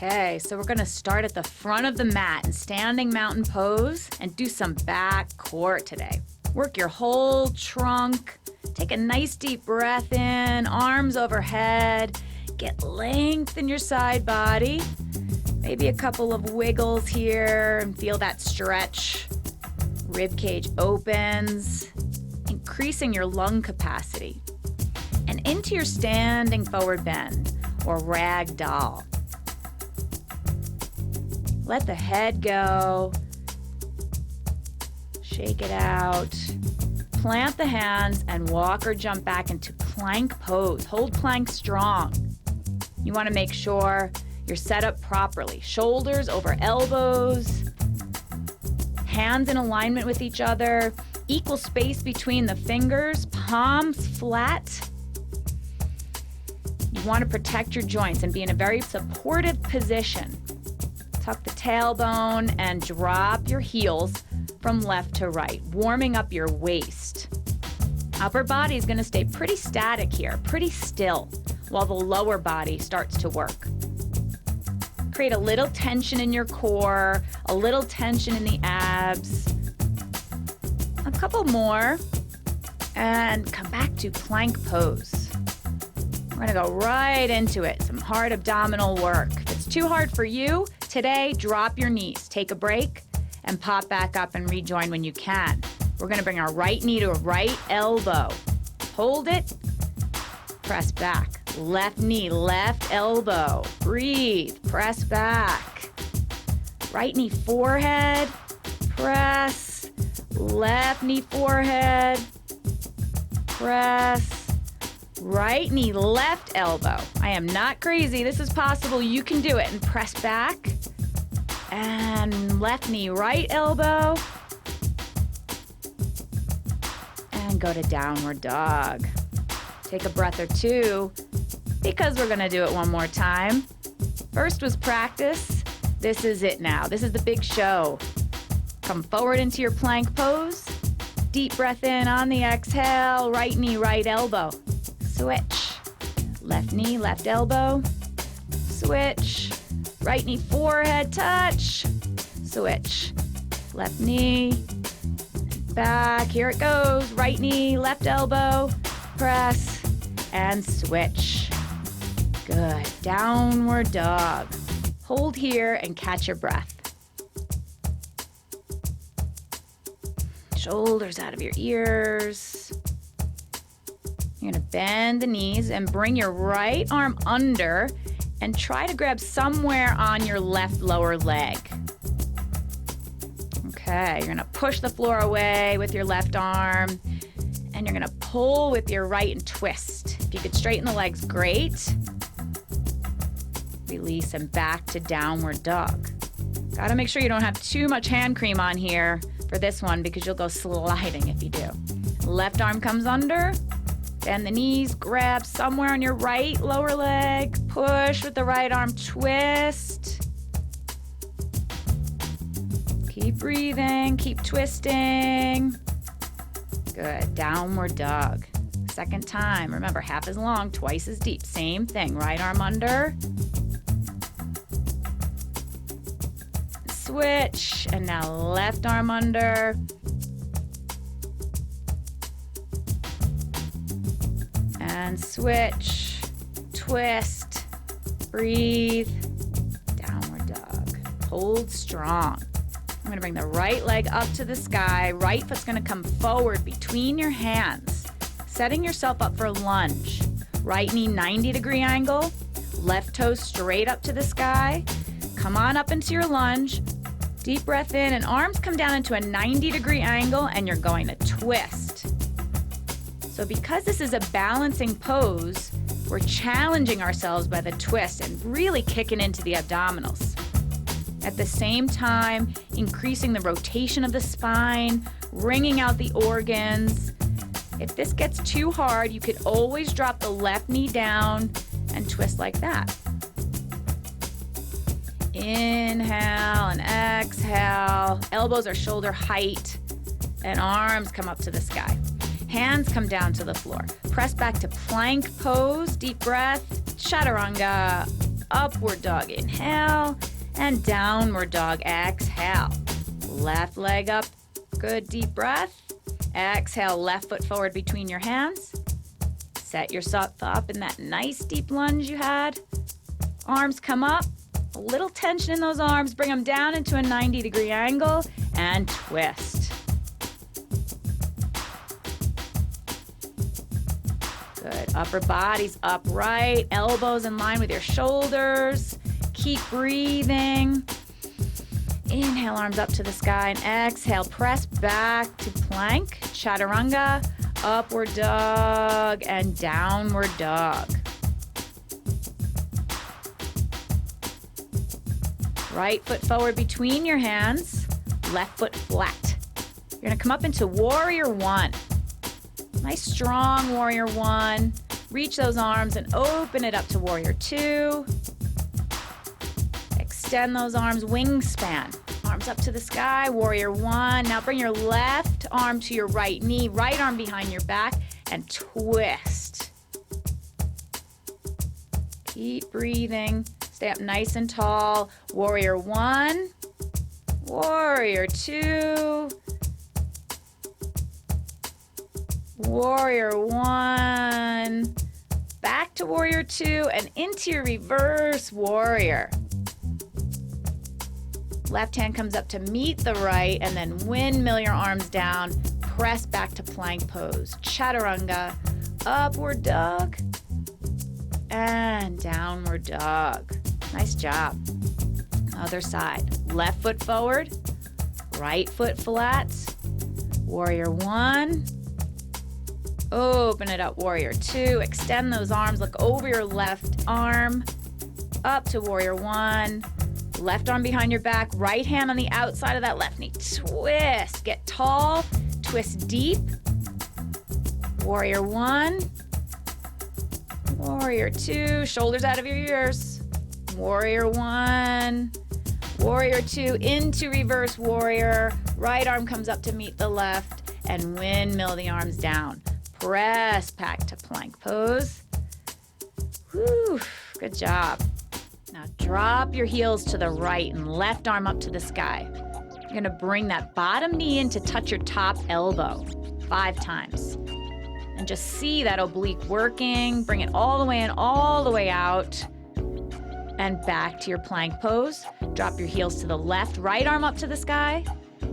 Okay, so we're gonna start at the front of the mat in standing mountain pose and do some back core today. Work your whole trunk. Take a nice deep breath in, arms overhead. Get length in your side body. Maybe a couple of wiggles here and feel that stretch. Rib cage opens, increasing your lung capacity. And into your standing forward bend or rag doll. Let the head go. Shake it out. Plant the hands and walk or jump back into plank pose. Hold plank strong. You want to make sure you're set up properly. Shoulders over elbows. Hands in alignment with each other. Equal space between the fingers. Palms flat. You want to protect your joints and be in a very supportive position. Tuck the tailbone and drop your heels from left to right, warming up your waist. Upper body is going to stay pretty static here, pretty still, while the lower body starts to work. Create a little tension in your core, a little tension in the abs. A couple more, and come back to plank pose. We're gonna go right into it, some hard abdominal work. If it's too hard for you, today, drop your knees, take a break, and pop back up and rejoin when you can. We're gonna bring our right knee to a right elbow. Hold it, press back. Left knee, left elbow. Breathe, press back. Right knee, forehead, press. Left knee, forehead, press. Right knee, left elbow. I am not crazy. This is possible. You can do it. And press back. And left knee, right elbow. And go to downward dog. Take a breath or two because we're going to do it one more time. First was practice. This is it now. This is the big show. Come forward into your plank pose. Deep breath in on the exhale. Right knee, right elbow. Switch. Left knee, left elbow. Switch. Right knee, forehead touch. Switch. Left knee. Back. Here it goes. Right knee, left elbow. Press. And switch. Good. Downward dog. Hold here and catch your breath. Shoulders out of your ears. You're gonna bend the knees and bring your right arm under and try to grab somewhere on your left lower leg. Okay, you're gonna push the floor away with your left arm and you're gonna pull with your right and twist. If you could straighten the legs, great. Release and back to downward dog. Gotta make sure you don't have too much hand cream on here for this one because you'll go sliding if you do. Left arm comes under. Bend the knees, grab somewhere on your right lower leg, push with the right arm, twist. Keep breathing, keep twisting. Good, downward dog. Second time, remember half as long, twice as deep. Same thing, right arm under. Switch, and now left arm under. And switch, twist, breathe, downward dog. Hold strong. I'm gonna bring the right leg up to the sky. Right foot's gonna come forward between your hands, setting yourself up for a lunge. Right knee 90-degree angle, left toe straight up to the sky. Come on up into your lunge. Deep breath in and arms come down into a 90-degree angle and you're going to twist. So because this is a balancing pose, we're challenging ourselves by the twist and really kicking into the abdominals. At the same time, increasing the rotation of the spine, wringing out the organs. If this gets too hard, you could always drop the left knee down and twist like that. Inhale and exhale. Elbows are shoulder height and arms come up to the sky. Hands come down to the floor. Press back to plank pose. Deep breath. Chaturanga. upward dog, inhale, and downward dog, exhale. Left leg up, good deep breath. Exhale, left foot forward between your hands. Set yourself up in that nice deep lunge you had. Arms come up, a little tension in those arms, bring them down into a 90-degree angle and twist. Good, upper body's upright, elbows in line with your shoulders. Keep breathing. Inhale, arms up to the sky, and exhale, press back to plank, chaturanga, upward dog, and downward dog. Right foot forward between your hands, left foot flat. You're gonna come up into warrior one. Nice strong warrior one. Reach those arms and open it up to warrior two. Extend those arms, wingspan. Arms up to the sky, warrior one. Now bring your left arm to your right knee, right arm behind your back, and twist. Keep breathing. Stay up nice and tall. Warrior one, warrior two, warrior one, back to warrior two, and into your reverse warrior. Left hand comes up to meet the right, and then windmill your arms down. Press back to plank pose. Chaturanga, upward dog, and downward dog. Nice job. Other side. Left foot forward, right foot flat. Warrior one. Open it up, warrior two. Extend those arms, look over your left arm. Up to warrior one. Left arm behind your back, right hand on the outside of that left knee. Twist, get tall, twist deep. Warrior one, warrior two, shoulders out of your ears. Warrior one, warrior two, into reverse warrior. Right arm comes up to meet the left, and windmill the arms down. Press back to plank pose. Whew, good job. Now drop your heels to the right and left arm up to the sky. You're gonna bring that bottom knee in to touch your top elbow 5 times. And just see that oblique working. Bring it all the way in, all the way out. And back to your plank pose. Drop your heels to the left, right arm up to the sky,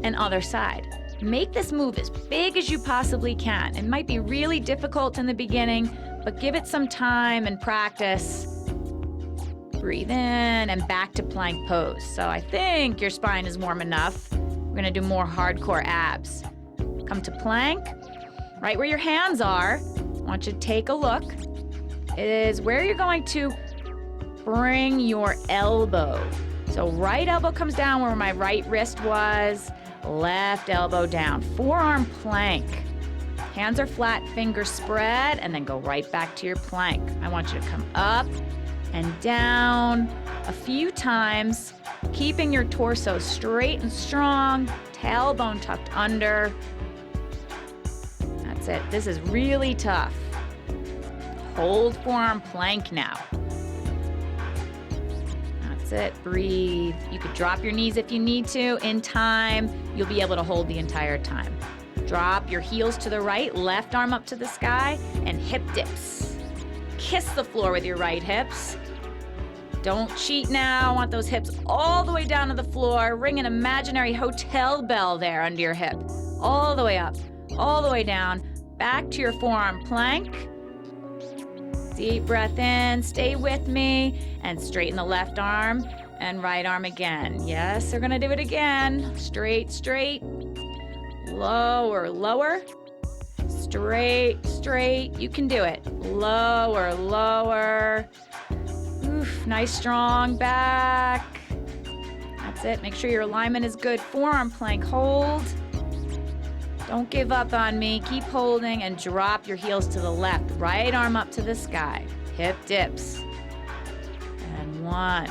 and other side. Make this move as big as you possibly can. It might be really difficult in the beginning, but give it some time and practice. Breathe in and back to plank pose. So I think your spine is warm enough. We're gonna do more hardcore abs. Come to plank. Right where your hands are, I want you to take a look. It is where you're going to bring your elbow. So right elbow comes down where my right wrist was, left elbow down. Forearm plank. Hands are flat, fingers spread, and then go right back to your plank. I want you to come up and down a few times, keeping your torso straight and strong, tailbone tucked under. That's it. This is really tough. Hold forearm plank now. That's it. Breathe. You could drop your knees if you need to. In time, you'll be able to hold the entire time. Drop your heels to the right, left arm up to the sky, and hip dips. Kiss the floor with your right hips. Don't cheat now. I want those hips all the way down to the floor. Ring an imaginary hotel bell there under your hip. All the way up, all the way down. Back to your forearm plank. Deep breath in, stay with me, and straighten the left arm and right arm again. Yes, we're gonna do it again. Straight, straight. Lower, lower. Straight, straight. You can do it. Lower, lower. Oof, nice strong back. That's it. Make sure your alignment is good. Forearm plank, hold. Don't give up on me. Keep holding and drop your heels to the left. Right arm up to the sky. Hip dips. And 1,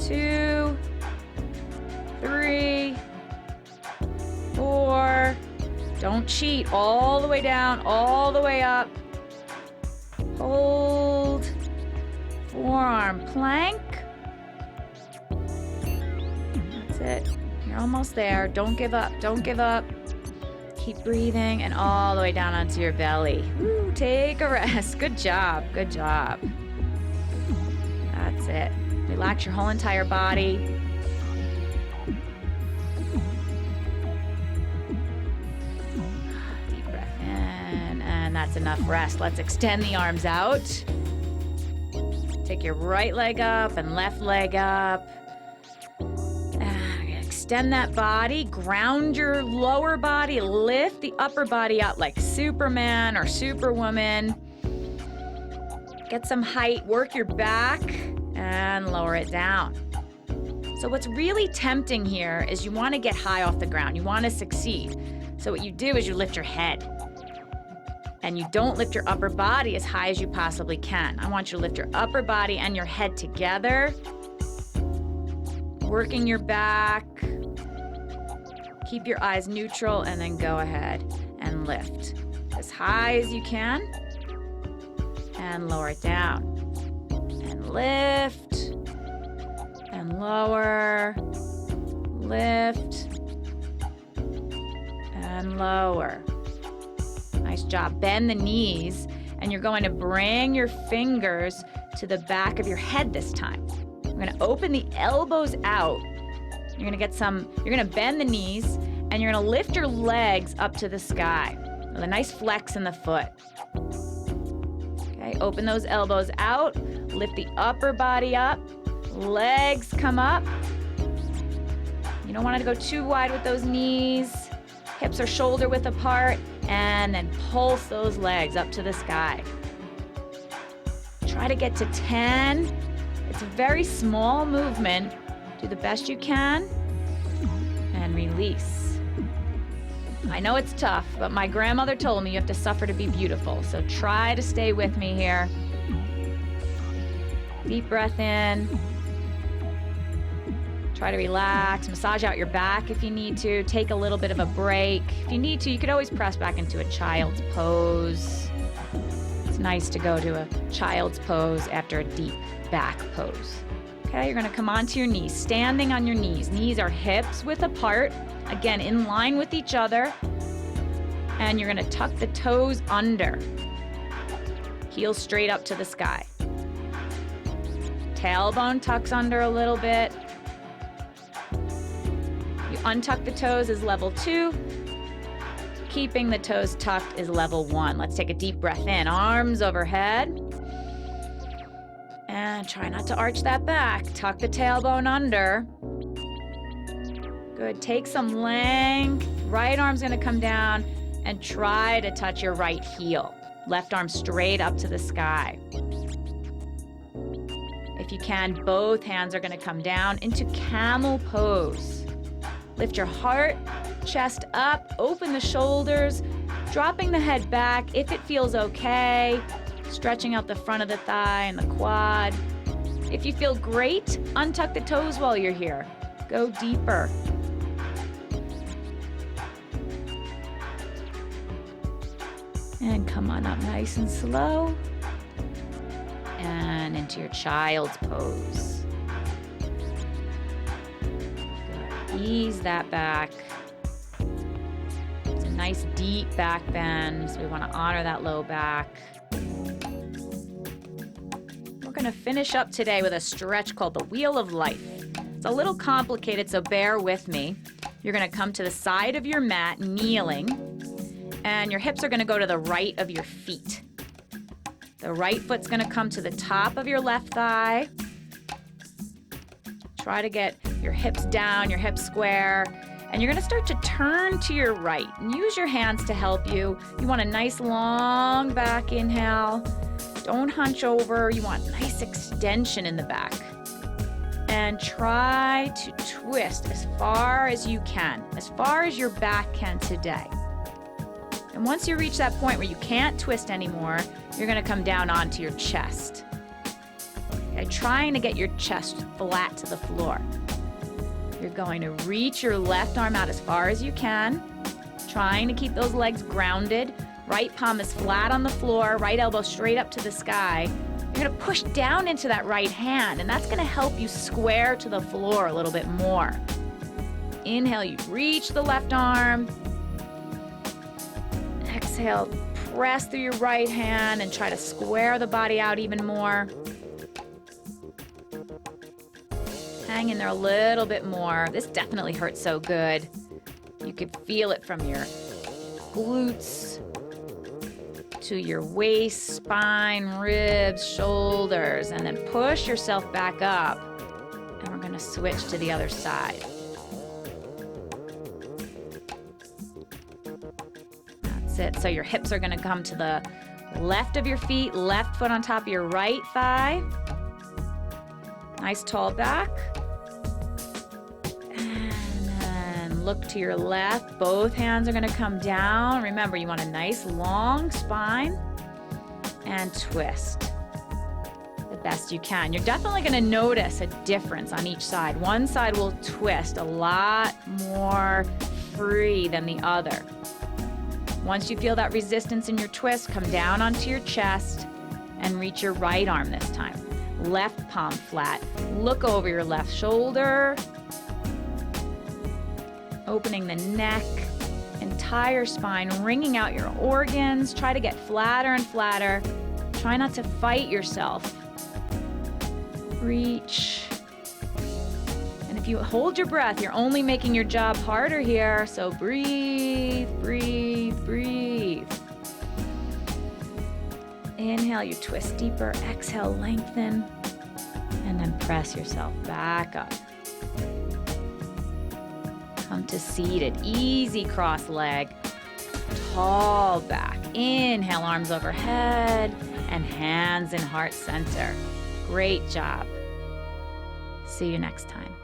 2, 3, 4. Don't cheat. All the way down, all the way up. Hold. forearm plank. That's it. You're almost there. Don't give up. Don't give up. Keep breathing and all the way down onto your belly. Woo, take a rest. Good job. Good job. That's it. Relax your whole entire body. Deep breath in, and that's enough rest. Let's extend the arms out. Take your right leg up and left leg up. Extend that body, ground your lower body, lift the upper body up like Superman or Superwoman. Get some height, work your back, and lower it down. So what's really tempting here is you want to get high off the ground. You want to succeed. So what you do is you lift your head. And you don't lift your upper body as high as you possibly can. I want you to lift your upper body and your head together. Working your back. Keep your eyes neutral and then go ahead and lift as high as you can and lower it down. And lift and lower, lift and lower. Nice job. Bend the knees and you're going to bring your fingers to the back of your head this time. You're going to open the elbows out. You're going to bend the knees and you're going to lift your legs up to the sky with a nice flex in the foot. Okay, open those elbows out, lift the upper body up, legs come up. You don't want to go too wide with those knees. Hips are shoulder width apart, and then pulse those legs up to the sky. Try to get to 10. It's a very small movement. Do the best you can and release. I know it's tough, but my grandmother told me you have to suffer to be beautiful. So try to stay with me here. Deep breath in. Try to relax. Massage out your back if you need to. Take a little bit of a break. If you need to, you could always press back into a child's pose. It's nice to go to a child's pose after a deep back pose. Okay, you're going to come onto your knees, standing on your knees. Knees are hips width apart, again, in line with each other. And you're going to tuck the toes under. Heels straight up to the sky. Tailbone tucks under a little bit. You untuck the toes is level 2. Keeping the toes tucked is level 1. Let's take a deep breath in. Arms overhead. And try not to arch that back. Tuck the tailbone under. Good. Take some length. Right arm's going to come down and try to touch your right heel. Left arm straight up to the sky. If you can, both hands are going to come down into camel pose. Lift your heart, chest up, open the shoulders, dropping the head back if it feels okay. Stretching out the front of the thigh and the quad. If you feel great, untuck the toes while you're here. Go deeper. And come on up nice and slow. And into your child's pose. Good. Ease that back. It's a nice deep back bend, so we want to honor that low back. We're going to finish up today with a stretch called the Wheel of Life. It's a little complicated, so bear with me. You're going to come to the side of your mat, kneeling, and your hips are going to go to the right of your feet. The right foot's going to come to the top of your left thigh. Try to get your hips down, your hips square, and you're going to start to turn to your right. And use your hands to help you. You want a nice long back inhale. Don't hunch over. You want nice extension in the back. And try to twist as far as you can, as far as your back can today. And once you reach that point where you can't twist anymore, you're going to come down onto your chest. Okay, trying to get your chest flat to the floor. You're going to reach your left arm out as far as you can, trying to keep those legs grounded. Right palm is flat on the floor, right elbow straight up to the sky. You're gonna push down into that right hand, and that's gonna help you square to the floor a little bit more. Inhale, you reach the left arm. Exhale, press through your right hand and try to square the body out even more. Hang in there a little bit more. This definitely hurts so good. You could feel it from your glutes to your waist, spine, ribs, shoulders, and then push yourself back up. And we're gonna switch to the other side. That's it. So your hips are gonna come to the left of your feet, left foot on top of your right thigh. Nice tall back. Look to your left. Both hands are going to come down. Remember, you want a nice long spine and twist the best you can. You're definitely going to notice a difference on each side. One side will twist a lot more free than the other. Once you feel that resistance in your twist, come down onto your chest and reach your right arm this time. Left palm flat. Look over your left shoulder. Opening the neck, entire spine, wringing out your organs. Try to get flatter and flatter. Try not to fight yourself. Reach. And if you hold your breath, you're only making your job harder here. So breathe, breathe, breathe. Inhale, you twist deeper. Exhale, lengthen. And then press yourself back up. Come to seated, easy cross leg, tall back. Inhale, arms overhead, and hands in heart center. Great job. See you next time.